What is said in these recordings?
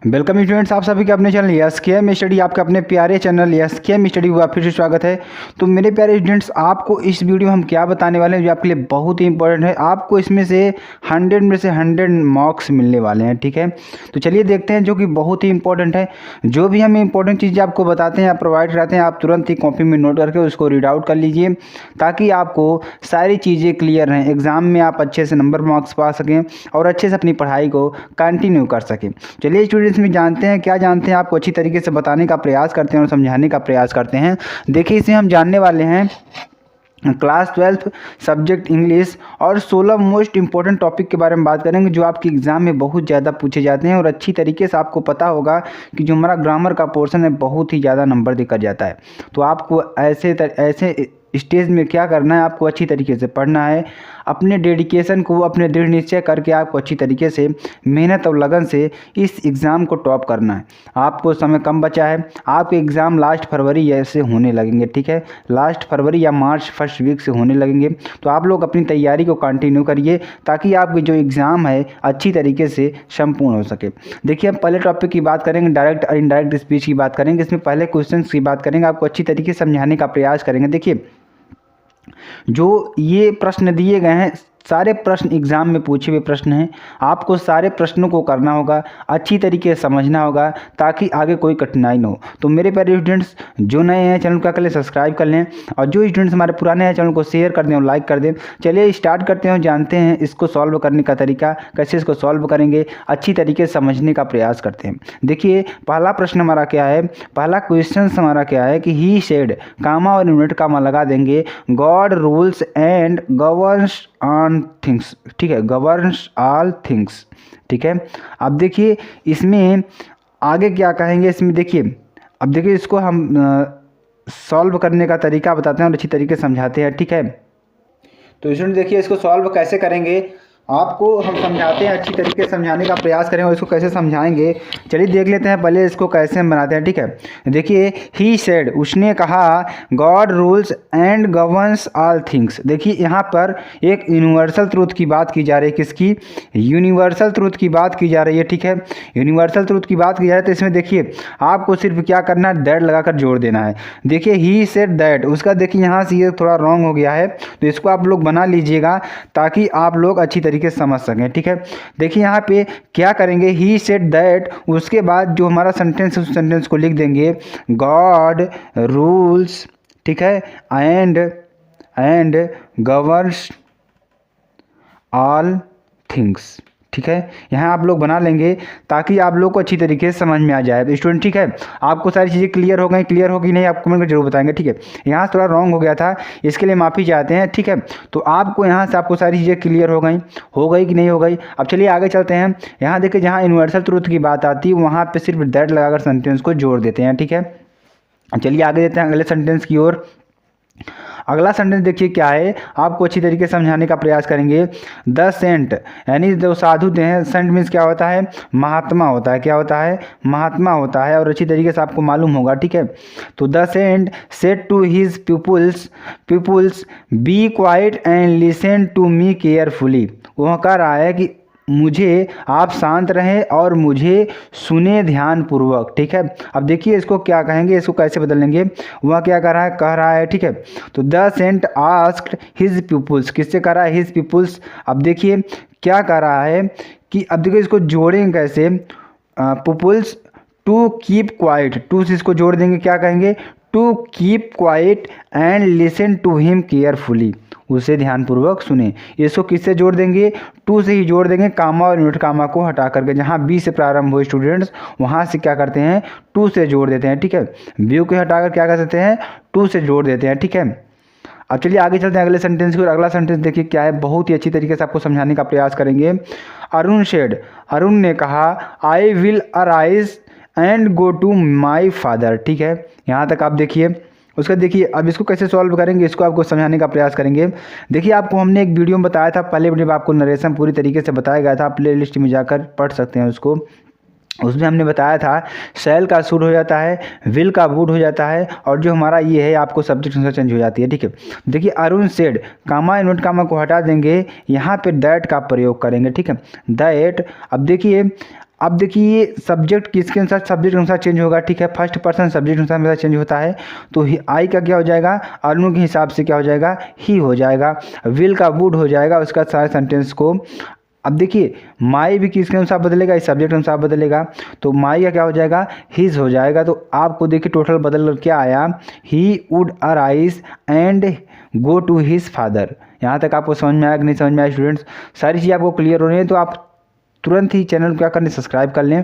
Welcome students, आप सभी के अपने चैनल यस के एम स्टडी, आपके अपने प्यारे चैनल यस के एम स्टडी हुआ फिर से स्वागत है। तो मेरे प्यारे स्टूडेंट्स, आपको इस वीडियो में हम क्या बताने वाले हैं जो आपके लिए बहुत ही इंपॉर्टेंट है। आपको इसमें से 100 में से 100 मार्क्स मिलने वाले हैं, ठीक है। तो चलिए देखते हैं, जो कि बहुत ही इंपॉर्टेंट है। जो भी हम इंपॉर्टेंट चीज़ें आपको बताते हैं, आप प्रोवाइड कराते हैं, आप तुरंत ही कॉपी में नोट करके उसको रीड आउट कर लीजिए, ताकि आपको सारी चीज़ें क्लियर रहें, एग्जाम में आप अच्छे से नंबर मार्क्स पा सकें और अच्छे से अपनी पढ़ाई को कंटिन्यू कर सकें। चलिए स्टूडेंट्स, में जानते हैं क्या जानते हैं, आपको अच्छी तरीके से बताने का प्रयास करते हैं और समझाने का प्रयास करते हैं। देखिए, इसमें हम जानने वाले हैं क्लास 12 सब्जेक्ट इंग्लिश और 16 मोस्ट इंपॉर्टेंट टॉपिक के बारे में बात करेंगे, जो आपके एग्जाम में बहुत ज़्यादा पूछे जाते हैं। और अच्छी तरीके से आपको पता होगा कि जो हमारा ग्रामर का पोर्शन है, बहुत ही ज़्यादा नंबर देकर जाता है। तो आपको ऐसे स्टेज में क्या करना है, आपको अच्छी तरीके से पढ़ना है, अपने डेडिकेशन को, अपने दृढ़ निश्चय करके आपको अच्छी तरीके से मेहनत और लगन से इस एग्ज़ाम को टॉप करना है। आपको समय कम बचा है, आपके एग्ज़ाम लास्ट फरवरी ऐसे होने लगेंगे, ठीक है। लास्ट फरवरी या मार्च फर्स्ट वीक से होने लगेंगे। तो आप लोग अपनी तैयारी को कंटिन्यू करिए, ताकि आपकी जो एग्ज़ाम है अच्छी तरीके से संपूर्ण हो सके। देखिए, हम पहले टॉपिक की बात करेंगे, डायरेक्ट और इनडायरेक्ट स्पीच की बात करेंगे। इसमें पहले क्वेश्चन की बात करेंगे, आपको अच्छी तरीके से समझाने का प्रयास करेंगे। देखिए, जो ये प्रश्न दिए गए हैं, सारे प्रश्न एग्जाम में पूछे हुए प्रश्न हैं। आपको सारे प्रश्नों को करना होगा, अच्छी तरीके से समझना होगा, ताकि आगे कोई कठिनाई न हो। तो मेरे प्यारे स्टूडेंट्स, जो नए हैं चैनल को क्या कर लें, सब्सक्राइब कर लें, और जो स्टूडेंट्स हमारे पुराने हैं चैनल को शेयर कर दें और लाइक कर दें। चलिए स्टार्ट करते हैं और जानते हैं इसको सॉल्व करने का तरीका, कैसे इसको सॉल्व करेंगे, अच्छी तरीके से समझने का प्रयास करते हैं। देखिए, पहला प्रश्न हमारा क्या है, पहला क्वेश्चन हमारा क्या है कि ही सेड, कामा और यूनिट कामा लगा देंगे, God rules and governs on things, ठीक है, गवर्न्स ऑल थिंग्स, ठीक है। अब देखिए, इसमें आगे क्या कहेंगे, इसमें देखिए, अब देखिए इसको हम सॉल्व करने का तरीका बताते हैं और अच्छी तरीके से समझाते हैं, ठीक है। तो स्टूडेंट देखिए, इसको सॉल्व कैसे करेंगे आपको हम समझाते हैं, अच्छी तरीके से समझाने का प्रयास करें और इसको कैसे समझाएंगे। चलिए देख लेते हैं पहले इसको कैसे हम बनाते हैं, ठीक है। देखिए, ही सेड, उसने कहा, God rules and governs all things. देखिए, यहाँ पर एक यूनिवर्सल ट्रूथ की बात की जा रही है। किसकी? यूनिवर्सल ट्रूथ की बात की जा रही है, ठीक है। यूनिवर्सल ट्रूथ की बात की जा रही है, तो इसमें देखिए आपको सिर्फ क्या करना है, दैट लगाकर जोड़ देना है। देखिए, ही सेड दैट, उसका देखिए यहाँ से ये थोड़ा रॉन्ग हो गया है, तो इसको आप लोग बना लीजिएगा, ताकि आप लोग अच्छी तरीके से समझ सकें, ठीक है। देखिए, यहाँ पे क्या करेंगे, ही सेड दैट, उसके बाद जो हमारा सेंटेंस है उस सेंटेंस को लिख देंगे, गॉड रूल्स, ठीक है, एंड गवर्न्स ऑल थिंग्स, ठीक है। यहाँ आप लोग बना लेंगे, ताकि आप लोग को अच्छी तरीके से समझ में आ जाए स्टूडेंट, ठीक है। आपको सारी चीज़ें क्लियर हो गई, क्लियर होगी नहीं आप कमेंट में जरूर बताएंगे, ठीक है। यहाँ थोड़ा रॉन्ग हो गया था, इसके लिए माफ़ी चाहते हैं, ठीक है। तो आपको यहाँ से आपको सारी चीज़ें क्लियर हो गई कि नहीं हो गई। अब चलिए आगे चलते हैं। यहाँ देखिए, जहाँ यूनिवर्सल ट्रूथ की बात आती है, वहाँ पर सिर्फ दैट लगाकर सेंटेंस को जोड़ देते हैं, ठीक है। चलिए आगे देते हैं अगले सेंटेंस की ओर। अगला सेंटेंस देखिए क्या है, आपको अच्छी तरीके से समझाने का प्रयास करेंगे। द सेंट, यानी जो साधु हैं, सेंट मीन्स क्या होता है, महात्मा होता है। क्या होता है? महात्मा होता है, और अच्छी तरीके से आपको मालूम होगा, ठीक है। तो the saint said to his peoples be quiet and listen to me carefully. वह कह रहा है कि मुझे आप शांत रहें और मुझे सुने ध्यानपूर्वक, ठीक है। अब देखिए इसको क्या कहेंगे, इसको कैसे बदलेंगे। वह क्या कह रहा है, ठीक है। तो the saint asked his peoples, किससे कह रहा है, हिज पीपुल्स। अब देखिए क्या कह रहा है कि, अब देखिए इसको जोड़ेंगे कैसे, peoples to keep quiet, to से इसको जोड़ देंगे, क्या कहेंगे, to keep quiet and listen to him carefully, उसे ध्यानपूर्वक सुने। इसको किससे जोड़ देंगे, टू से ही जोड़ देंगे, कामा और यूनिट कामा को हटा करके, जहाँ बी से प्रारंभ हो स्टूडेंट्स, वहाँ से क्या करते हैं, टू से जोड़ देते हैं, ठीक है। बी को हटाकर क्या कर सकते हैं, टू से जोड़ देते हैं, ठीक है। अब चलिए आगे चलते हैं अगले सेंटेंस की। और अगला सेंटेंस देखिए क्या है, बहुत ही अच्छी तरीके से आपको समझाने का प्रयास करेंगे। अरुण शेड, अरुण ने कहा, I will arise and go to my father, ठीक है। यहाँ तक आप देखिए। उसका देखिए, अब इसको कैसे सॉल्व करेंगे, इसको आपको समझाने का प्रयास करेंगे। देखिए, आपको हमने एक वीडियो में बताया था, पहले वीडियो में आपको नरेशन पूरी तरीके से बताया गया था, आप प्ले लिस्ट में जाकर पढ़ सकते हैं उसको। उसमें हमने बताया था, शैल का सूट हो जाता है, विल का वुड हो जाता है, और जो हमारा ये है आपको सब्जेक्ट आंसर चेंज हो जाती है, ठीक है। देखिए, अरुण सेड, कामा यूनिट कामा को हटा देंगे, यहाँ पे दैट का प्रयोग करेंगे, ठीक है, दैट। अब देखिए, अब देखिए सब्जेक्ट किसके अनुसार, सब्जेक्ट के अनुसार चेंज होगा, ठीक है। फर्स्ट पर्सन सब्जेक्ट के अनुसार हमेशा चेंज होता है। तो आई का क्या हो जाएगा, अनु के हिसाब से क्या हो जाएगा, ही हो जाएगा। विल का वुड हो जाएगा उसका सारे सेंटेंस को। अब देखिए माई भी किसके अनुसार बदलेगा, इस सब्जेक्ट के अनुसार बदलेगा। तो माई का क्या हो जाएगा, हिज हो जाएगा। तो आपको देखिए टोटल बदल कर क्या आया, he would arise and go to his father. यहाँ तक आपको समझ में आया कि नहीं समझ में आया स्टूडेंट्स? सारी चीज़ें आपको क्लियर हो रही है तो आप तुरंत ही चैनल को क्या करने, सब्सक्राइब कर लें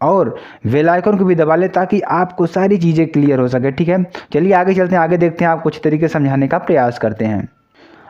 और बेल आइकन को भी दबा लें ताकि आपको सारी चीज़ें क्लियर हो सके, ठीक है। चलिए आगे चलते हैं, आगे देखते हैं, आप कुछ तरीके समझाने का प्रयास करते हैं।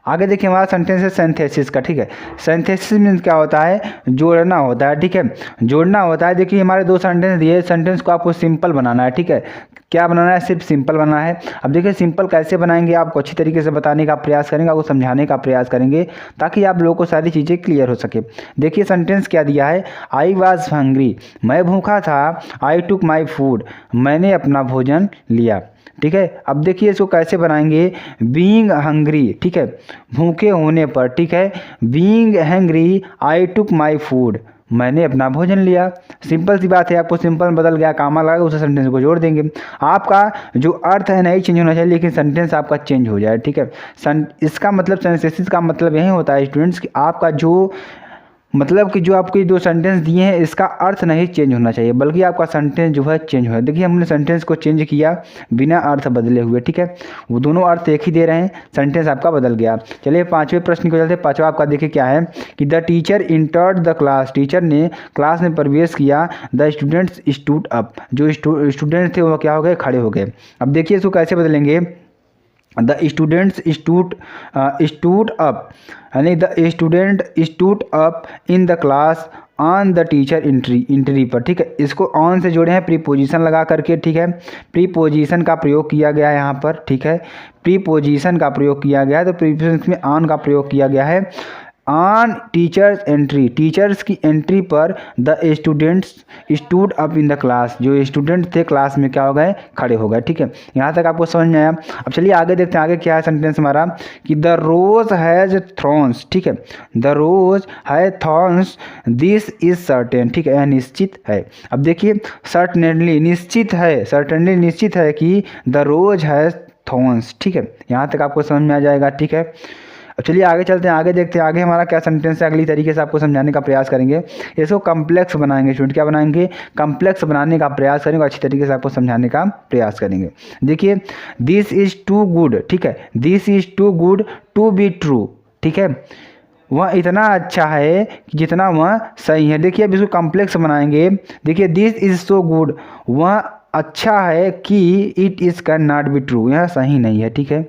आगे देखिए हमारा सेंटेंस है सिंथेसिस का, ठीक है। सिंथेसिस मीन्स क्या होता है, जोड़ना होता है, ठीक है। जोड़ना होता है। देखिए हमारे दो सेंटेंस दिए, सेंटेंस को आपको सिंपल बनाना है, ठीक है। क्या बनाना है, सिर्फ सिंपल बनाना है। अब देखिए सिंपल कैसे बनाएंगे, आपको अच्छी तरीके से बताने का प्रयास करेंगे, आपको समझाने का प्रयास करेंगे ताकि आप लोगों को सारी चीज़ें क्लियर हो सके। देखिए सेंटेंस क्या दिया है, आई वॉज हंग्री, मैं भूखा था। आई टुक माई फूड, मैंने अपना भोजन लिया, ठीक है। अब देखिए इसको कैसे बनाएंगे, बीइंग हंग्री, ठीक है, भूखे होने पर, ठीक है। Being hangry I took my food, मैंने अपना भोजन लिया। सिंपल सी बात है, आपको सिंपल बदल गया, कामा लगा उस सेंटेंस को जोड़ देंगे। आपका जो अर्थ है नहीं चेंज होना चाहिए लेकिन सेंटेंस आपका चेंज हो जाए, ठीक है। इसका मतलब सिंथेसिस का मतलब यही होता है स्टूडेंट्स कि आपका जो मतलब कि जो आपके दो सेंटेंस दिए हैं इसका अर्थ नहीं चेंज होना चाहिए बल्कि आपका सेंटेंस जो है चेंज हो। देखिए हमने सेंटेंस को चेंज किया बिना अर्थ बदले हुए, ठीक है। वो दोनों अर्थ एक ही दे रहे हैं, सेंटेंस आपका बदल गया। चलिए पांचवें प्रश्न को चलते हैं। पांचवा आपका देखिए क्या है कि the teacher entered the class, teacher ने क्लास में प्रवेश किया। द स्टूडेंट्स स्टूड अप, जो स्टूडेंट थे वो क्या हो गए, खड़े हो गए। अब देखिए इसको कैसे बदलेंगे, द स्टूडेंट्स स्टूड अप, यानी the student stood up in the class on the teacher entry पर, ठीक है। इसको ऑन से जोड़े हैं प्रीपोजिशन लगा करके, ठीक है। प्रीपोजिशन का प्रयोग किया गया है यहाँ पर, ठीक है। प्रीपोजिशन का प्रयोग किया गया है तो प्रीपोजिशन में ऑन का प्रयोग किया गया है। ऑन टीचर्स एंट्री, टीचर्स की एंट्री पर the students stood up in the class, जो स्टूडेंट थे क्लास में क्या हो गए, खड़े हो गए, ठीक है। यहाँ तक आपको समझ में आया। अब चलिए आगे देखते हैं, आगे क्या है सेंटेंस हमारा कि द रोज हैज थॉर्न्स, ठीक है। द रोज है थॉर्न्स, दिस इज सर्टेन, ठीक है, यह निश्चित है। अब देखिए सर्टेनली निश्चित है, सर्टेनली निश्चित है कि द रोज हैज थॉर्न्स, ठीक है। यहाँ तक आपको समझ में आ जाएगा, ठीक है। अब चलिए आगे चलते हैं, आगे देखते हैं आगे हमारा क्या सेंटेंस है। अगली तरीके से आपको समझाने का प्रयास करेंगे, इसको कम्प्लेक्स बनाएंगे स्टूडेंट। क्या बनाएंगे, कम्प्लेक्स बनाने का प्रयास करेंगे, अच्छी तरीके से आपको समझाने का प्रयास करेंगे। देखिए दिस इज टू गुड, ठीक है, this is too good to be true, ठीक है। वह इतना अच्छा है कि जितना वह सही है। देखिए अब इसको कम्प्लेक्स बनाएंगे। देखिए दिस इज सो गुड, वह अच्छा है कि it is can not be true, यह सही नहीं है, ठीक है।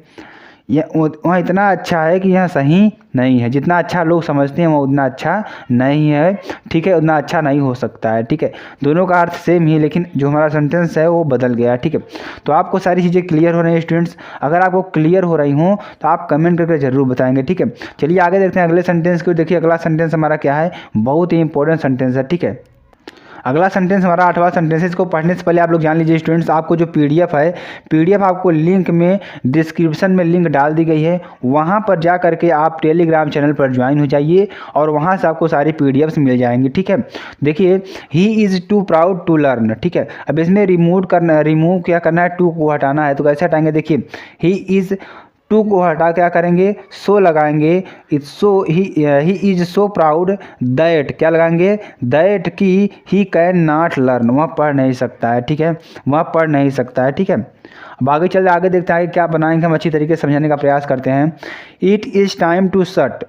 यह वह इतना अच्छा है कि यह सही नहीं है। जितना अच्छा लोग समझते हैं वो उतना अच्छा नहीं है, ठीक है, उतना अच्छा नहीं हो सकता है, ठीक है। दोनों का अर्थ सेम ही लेकिन जो हमारा सेंटेंस है वो बदल गया है, ठीक है। तो आपको सारी चीज़ें क्लियर हो रही हैं स्टूडेंट्स? अगर आपको क्लियर हो रही हों तो आप कमेंट करके ज़रूर बताएंगे, ठीक है। चलिए आगे देखते हैं अगले सेंटेंस को। देखिए अगला सेंटेंस हमारा क्या है, बहुत ही इंपॉर्टेंट सेंटेंस है, ठीक है। अगला सेंटेंस हमारा 8वां सेंटेंस है। इसको पढ़ने से पहले आप लोग जान लीजिए स्टूडेंट्स, आपको जो पीडीएफ है, पीडीएफ आपको लिंक में डिस्क्रिप्शन में लिंक डाल दी गई है, वहाँ पर जा करके आप टेलीग्राम चैनल पर ज्वाइन हो जाइए और वहाँ से आपको सारी पीडीएफ्स मिल जाएंगी, ठीक है। देखिए he is too proud to learn, ठीक है। अब इसमें रिमूव क्या करना है, टू को हटाना है। तो कैसे हटाएंगे, देखिए ही इज़, टू को हटा क्या करेंगे, सो लगाएंगे। It's so he is so proud that, क्या लगाएंगे, दैट की ही कैन नॉट लर्न, वह पढ़ नहीं सकता है, ठीक है, वह पढ़ नहीं सकता है, ठीक है। अब आगे चलते आगे देखते हैं आगे क्या बनाएंगे, हम अच्छी तरीके से समझाने का प्रयास करते हैं। It is time to shut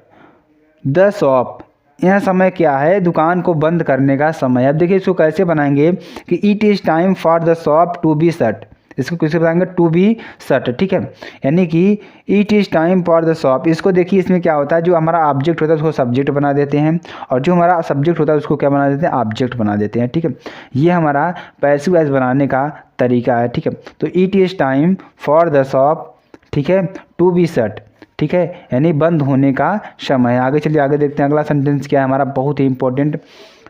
the shop, यह समय क्या है, दुकान को बंद करने का समय। अब देखिए इसको कैसे बनाएंगे कि it is time for the shop to be shut, इसको कैसे बताएंगे, टू बी शट, ठीक है। यानी कि it is time for the shop. इसको देखिए इसमें क्या होता है, जो हमारा ऑब्जेक्ट होता है उसको सब्जेक्ट बना देते हैं और जो हमारा सब्जेक्ट होता है उसको क्या बना देते हैं, ऑब्जेक्ट बना देते हैं, ठीक है। ये हमारा पैसिव वॉइस बनाने का तरीका है, ठीक है। तो it is time for the shop, ठीक है, टू बी शट, ठीक है, यानी बंद होने का समय है। आगे चलिए आगे देखते हैं अगला सेंटेंस क्या है हमारा, बहुत ही important.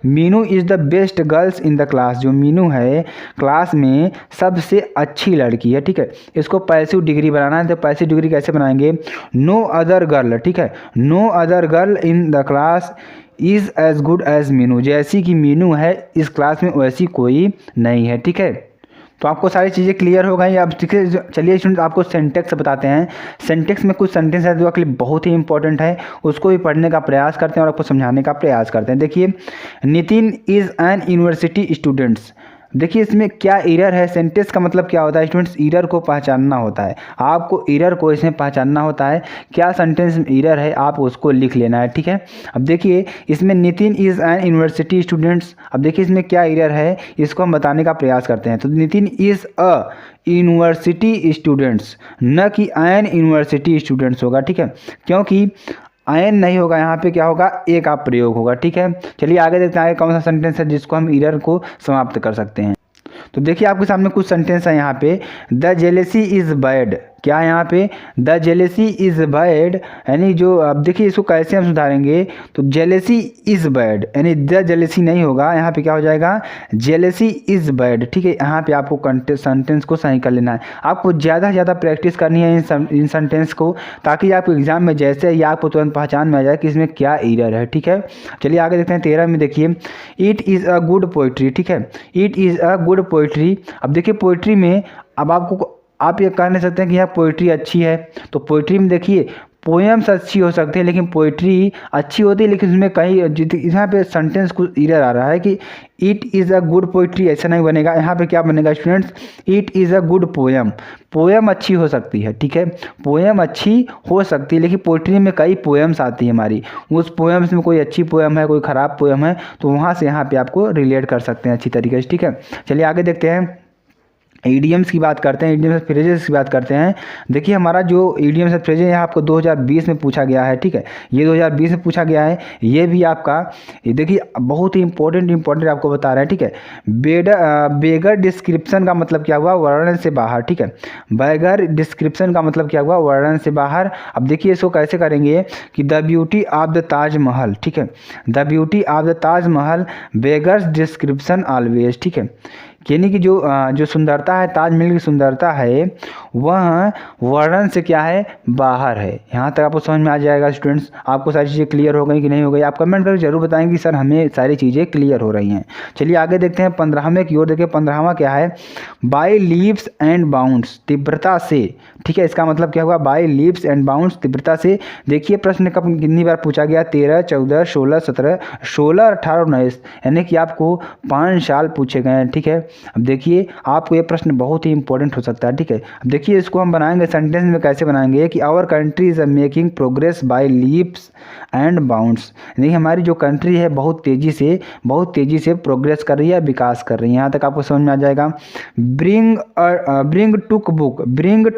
Meenu is the best girls in the class, जो मीनू है क्लास में सबसे अच्छी लड़की है, ठीक है। इसको पैसिव डिग्री बनाना है, तो पैसिव डिग्री कैसे बनाएंगे, नो अदर गर्ल, ठीक है, no other girl in the class is as good as Meenu, जैसी कि मीनू है इस क्लास में वैसी कोई नहीं है। ठीक है, तो आपको सारी चीज़ें क्लियर हो गई। अब चलिए स्टूडेंट आपको सिंटेक्स बताते हैं। सिंटेक्स में कुछ सेंटेंस है जो आपके लिए बहुत ही इंपॉर्टेंट है, उसको भी पढ़ने का प्रयास करते हैं और आपको समझाने का प्रयास करते हैं। देखिए, Nitin is an university students. देखिए इसमें क्या एरर है, सेंटेंस का मतलब क्या होता है स्टूडेंट्स, एरर को पहचानना होता है। आपको एरर को इसमें पहचानना होता है, क्या सेंटेंस में एरर है आप उसको लिख लेना है। ठीक है, अब देखिए इसमें Nitin is an university students, अब देखिए इसमें क्या एरर है इसको हम बताने का प्रयास करते हैं। तो Nitin is a university students, न कि एन यूनिवर्सिटी स्टूडेंट्स होगा। ठीक है, क्योंकि आयन नहीं होगा, यहाँ पे क्या होगा, ए का प्रयोग होगा। ठीक है, चलिए आगे देखते हैं आगे कौन सा सेंटेंस है जिसको हम एरर को समाप्त कर सकते हैं। तो देखिए आपके सामने कुछ सेंटेंस है यहाँ पे, द जेलेसी इज़ बैड। क्या है यहाँ पे, द जेलेसी इज़ बैड, यानी जो अब देखिए इसको कैसे हम सुधारेंगे, तो जेलेसी इज़ बैड यानी द जेलेसी नहीं होगा, यहाँ पे क्या हो जाएगा, जेलेसी इज़ बैड। ठीक है, यहाँ पे आपको सेंटेंस को सही कर लेना है। आपको ज़्यादा से ज़्यादा प्रैक्टिस करनी है इन सेंटेंस को, ताकि आपको एग्जाम में जैसे ही आपको तुरंत पहचान में आ जाए कि इसमें क्या एरर है। ठीक है, चलिए आगे देखते हैं 13 में। देखिए, it is a good poetry. ठीक है, it is a good poetry. अब देखिए पोइट्री में अब आपको आप ये कह नहीं सकते हैं कि यह पोइट्री अच्छी है, तो पोइट्री में देखिए पोएम्स अच्छी हो सकती है लेकिन पोइट्री अच्छी होती है, लेकिन इसमें कहीं यहाँ पे सेंटेंस कुछ एरर आ रहा है कि it is a good poetry, ऐसा नहीं बनेगा। यहाँ पे क्या बनेगा students, it is a good poem. Poem अच्छी हो सकती है, ठीक है, पोएम अच्छी हो सकती है, लेकिन पोइट्री में कई पोएम्स आती है हमारी, उस पोएम्स में कोई अच्छी पोएम है कोई ख़राब पोएम है, तो वहाँ से यहाँ पे आपको रिलेट कर सकते हैं अच्छी तरीके से। ठीक है, चलिए आगे देखते हैं, ईडियम्स की बात करते हैं, ईडियम्स फ्रेजेस की बात करते हैं। देखिए हमारा जो ईडियम्स है फ्रेजेस है आपको 2020 में पूछा गया है। ठीक है, ये 2020 में पूछा गया है, ये भी आपका ये देखिए बहुत ही इंपॉर्टेंट आपको बता रहे हैं। ठीक है, बेगर डिस्क्रिप्शन का मतलब क्या हुआ, वर्णन से बाहर। ठीक है, बेगर डिस्क्रिप्शन का मतलब क्या हुआ, वर्णन से बाहर। अब देखिए इसको कैसे करेंगे कि the beauty of the Taj Mahal. ठीक है, the beauty of the Taj Mahal beggars description always. ठीक है, यानी कि जो सुंदरता है, ताजमहल की सुंदरता है वह वर्णन से क्या है, बाहर है। यहाँ तक आपको समझ में आ जाएगा स्टूडेंट्स। आपको सारी चीज़ें क्लियर हो गई कि नहीं हो गई, आप कमेंट करके जरूर बताएंगे कि सर हमें सारी चीज़ें क्लियर हो रही हैं। चलिए आगे देखते हैं 15वें की ओर। देखिए 15वां क्या है, बाय लीव्स एंड बाउंड्स, तीव्रता से। ठीक है, इसका मतलब क्या हुआ, बाय लीव्स एंड बाउंड्स, तीव्रता से। देखिए प्रश्न कब कितनी बार पूछा गया, 13, 14, 16, 17, 16, 18 और 19, यानी कि आपको 5 साल पूछे गए हैं। ठीक है, अब देखिए आपको ये प्रश्न बहुत ही इंपॉर्टेंट हो सकता है। ठीक है, अब देखिए इसको हम बनाएंगे सेंटेंस में, कैसे बनाएंगे कि our country is making progress by leaps and bounds, यानी हमारी जो कंट्री है बहुत तेज़ी से प्रोग्रेस कर रही है, विकास कर रही है। यहाँ तक आपको समझ में आ जाएगा। Bring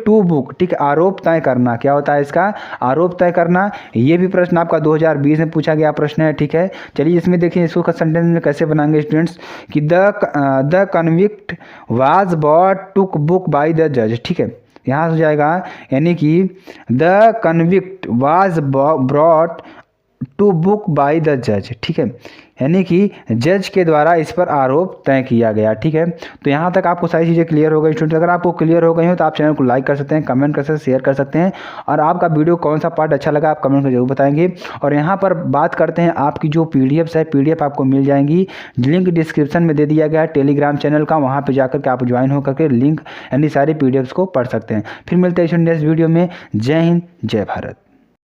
to book. ठीक है, आरोप तय करना, क्या होता है इसका, आरोप तय करना। ये भी प्रश्न आपका 2020 में पूछा गया प्रश्न है। ठीक है, चलिए इसमें देखिए इसको सेंटेंस में कैसे बनाएंगे स्टूडेंट्स कि the convict was brought to book by the जज। ठीक है, यहाँ हो जाएगा यानी कि the convict was brought to book by the जज। ठीक है, यानी कि जज के द्वारा इस पर आरोप तय किया गया। ठीक है, तो यहाँ तक आपको सारी चीज़ें क्लियर हो गई स्टूडेंट। अगर आपको क्लियर हो गई हो तो आप चैनल को लाइक कर सकते हैं, कमेंट कर सकते हैं, शेयर कर सकते हैं, और आपका वीडियो कौन सा पार्ट अच्छा लगा आप कमेंट में जरूर बताएंगे। और यहाँ पर बात करते हैं आपकी जो पीडीएफ्स है, पीडीएफ आपको मिल जाएंगी, लिंक डिस्क्रिप्शन में दे दिया गया है टेलीग्राम चैनल का, वहाँ पर जाकर के आप ज्वाइन होकर के लिंक यानी सारी पीडीएफ्स को पढ़ सकते हैं। फिर मिलते हैं स्टूडेंट नेक्स्ट वीडियो में। जय हिंद, जय भारत।